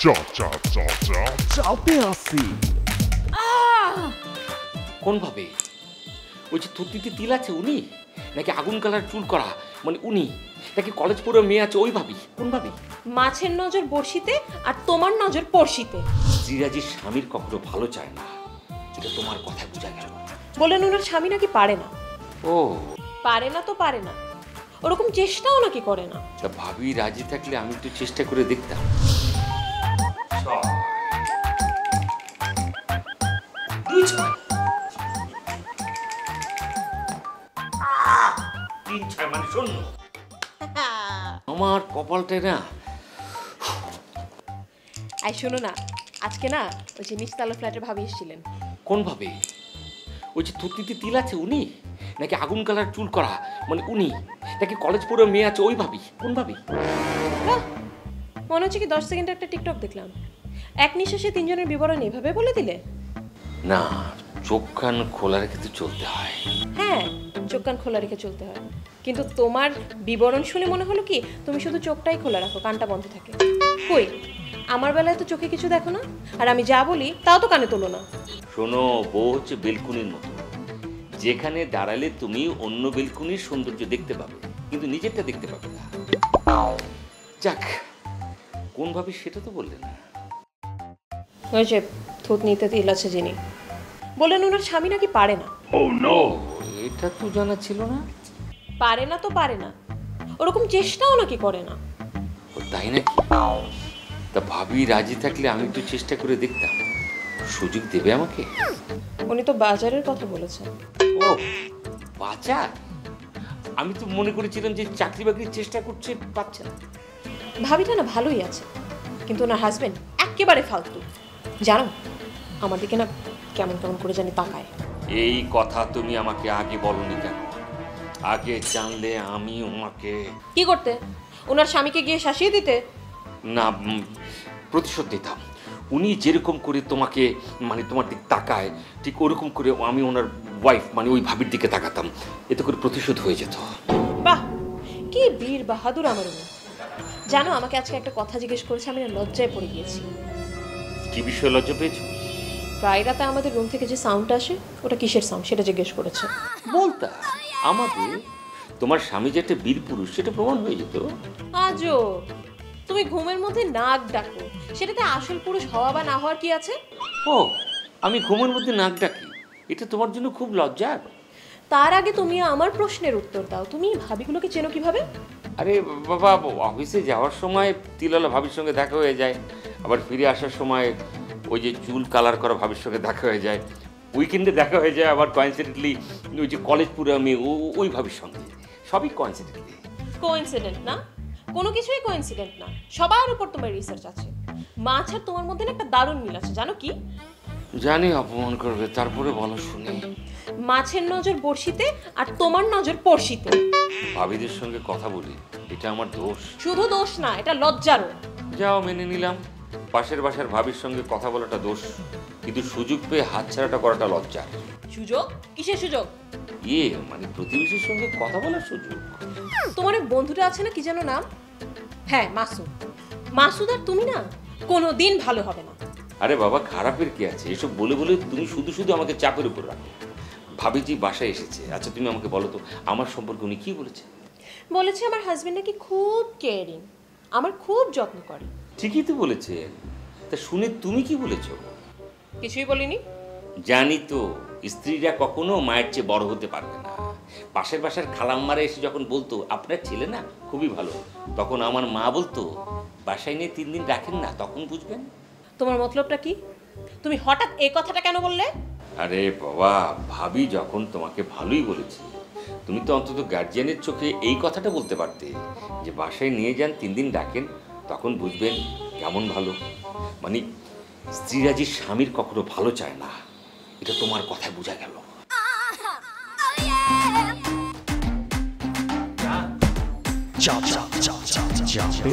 চাপে আসি। কোন ভাবে? ওই যে থুতনিতে তিল আছে উনি, নাকি আগুন কালার চুল করা মানে উনি, নাকি কলেজ পড়ে মেয়ে আছে ওই ভাবি? কোন ভাবি? মাছের নজর বড়শিতে আর তোমার নজর পড়শিতে। স্ত্রীরাজি স্বামীর কখনো ভালো চায় না, এটা তোমার কথা বোঝা গেল। বলেন ওনার স্বামী নাকি পারে না। ও পারে না তো পারে না, ওরকম চেষ্টাও নাকি করে না। তা ভাবি রাজি থাকলে আমি একটু চেষ্টা করে দেখতাম। মানে শূন্য। আমার কপালটাই না। আই শোনো না, আজকে না ওই যে নিচতলা ফ্ল্যাটের ভাবি এসেছিলেন। কোন ভাবে? ওই যে থুতনিতে তিল আছে উনি, নাকি আগুন কালার চুল করা মানে উনি, নাকি কলেজ পড়ে মেয়ে আছে ওই ভাবি? কোন ভাবি? মনে হচ্ছে কি 10 সেকেন্ডে একটা টিকটক দেখলাম, এক নিঃশ্বাসে তিনজনের বিবরণ এভাবে বলে দিলে। না, চোখ কান খোলা রেখে তো চলতে হয়। হ্যাঁ, চোখ কান খোলা রেখে চলতে হয়, কিন্তু তোমার বিবরণ শুনে মনে হলো কি তুমি শুধু চোখটাই খোলা রাখো, কানটা বন্ধ থাকে। কই, আমার বেলায় তো চোখে কিছু দেখো না, আর আমি যা বলি তাও তো কানে তোলো না। শোনো, বউ হচ্ছে বেলকুনির মতো, যেখানে দাঁড়ালে তুমি অন্য বেলকুনির সৌন্দর্য দেখতে পাবে, কিন্তু নিজেরটা দেখতে পাবে না। যাক, কোন ভাবে সেটা তো বললে না। ওই যে থুতনিতে তিল আছে যিনি, বললেন ওনার স্বামী নাকি পারে না। এটা তো জানা ছিল না। পারে না তো পারে না, ওরকম চেষ্টাও নাকি করে না। তাই নাকি? তা ভাবি রাজি থাকলে আমি একটু চেষ্টা করে দেখতাম, সুযোগ দেবে আমাকে? উনি তো বাজারের কথা বলেছেন। ও বাজার? আমি তো মনে করেছিলাম যে চাকরি বাকরির চেষ্টা করছে, পাচ্ছে না। ভাবিটা না ভালোই আছে, কিন্তু ওনার হাজবেন্ড একেবারে ফালতু। জানো, আমার দিকে না কেমন কেমন করে জানি তাকায়। এই কথা তুমি আমাকে আগে বলনি কেন? আগে জানলে আমি ওনাকে কি করতে? ওনার স্বামীকে গিয়ে শাসিয়ে দিতে? না, প্রতিশোধ দিতাম। উনি যেরকম করে তোমাকে মানে তোমার দিক তাকায়, ঠিক ওরকম করে আমি ওনার ওয়াইফ মানে ওই ভাবির দিকে তাকাতাম, এতে করে প্রতিশোধ হয়ে যেত। বাহ, কি বীর বাহাদুর আমার উনি। জানো, আমাকে আজকে একটা কথা জিজ্ঞেস করেছে, আমি না লজ্জায় পড়ে গিয়েছি। কি বিষয়ে লজ্জা পেয়েছো? প্রায় রাতে আমাদের রুম থেকে যে সাউন্ড আসে, ওটা কিসের সাউন্ড সেটা জিজ্ঞেস করেছে। বলতা আমাকে তোমার স্বামী যে একটা বীর পুরুষ সেটা প্রমাণ হয়ে যেত। আজও তুমি ঘুমের মধ্যে নাক ডাকো, সেটাতে আসল পুরুষ হওয়া বা না হওয়ার কি আছে? ও, আমি ঘুমের মধ্যে নাক ডাকি, এটা তোমার জন্য খুব লজ্জার? তার আগে তুমি আমার প্রশ্নের উত্তর দাও, তুমি ভাবিগুলোকে চেনো কিভাবে? আরে বাবা, অফিসে যাওয়ার সময় তিলওয়ালা ভাবির সঙ্গে দেখা হয়ে যায়, আবার ফিরে আসার সময় ওই যে চুল কালার করা ভাবির সঙ্গে দেখা হয়ে যায়, উইকেন্ডে দেখা হয়ে যায়, আবার কোইন্সিডেন্টলি ওই যে কলেজ পুরো আমি ওই ভাবির সঙ্গে, সবই কোইন্সিডেন্টলি। কোইন্সিডেন্ট না, কোনো কিছুই কোইন্সিডেন্ট না, সবার উপর তোমার রিসার্চ আছে। মাছ আর তোমার মধ্যে না একটা দারুণ মিল আছে, জানো কি? জানি অপমান করবে, তারপরে বলো শুনি। মাছের নজর বড়শিতে আর তোমার নজর পড়শিতে। ভাবিদের সঙ্গে কথা বলি, এটা আমার দোষ? শুধু দোষ না, এটা লজ্জারও। যাও, মেনে নিলাম পাশের বাসার ভাবির সঙ্গে কথা বলাটা দোষ, কিন্তু সুযোগ পেয়ে হাতছাড়াটা করাটা লজ্জা। সুযোগ? কিসের সুযোগ? মানে প্রতিবেশীর সঙ্গে কথা বলার সুযোগ। তোমার এক বন্ধুটা আছে না, কি যেন নাম? হ্যাঁ, মাসুদ। মাসুদ আর তুমি না কোনোদিন ভালো হবে না। আরে বাবা, খারাপের কি আছে? এসব বলে বলে তুমি শুধু শুধু আমাকে চাপের উপর রাখো। ভাবিজি বাসায় এসেছে, আচ্ছা তুমি আমাকে বলো তো আমার সম্পর্কে উনি কি বলেছে? বলেছে আমার হাজবেন্ড নাকি খুব কেয়ারিং, আমার খুব যত্ন করে। ঠিকই তো বলেছে, তা শুনে তুমি কি বলেছো? কিছুই বলিনি। জানি তো, স্ত্রীরা কখনো মায়ের চেয়ে বড় হতে পারবে না। পাশের বাসার খালাম্মারা এসে যখন বলতো আপনার ছেলে না খুবই ভালো, তখন আমার মা বলতো বাসায় নিয়ে 3 দিন রাখেন না, তখন বুঝবেন। তোমার মতলবটা কি? তুমি হঠাৎ এই কথাটা কেন বললে? আরে বাবা, ভাবি যখন তোমাকে ভালোই বলেছে, তুমি তো অন্তত গার্জিয়ানের চোখে এই কথাটা বলতে পারতে যে বাসায় নিয়ে যান, 3 দিন রাখেন, তখন বুঝবেন কেমন ভালো। মানে স্ত্রীরা যে স্বামীর কখনো ভালো চায় না, এটা তোমার কথায় বোঝা গেল। চাপে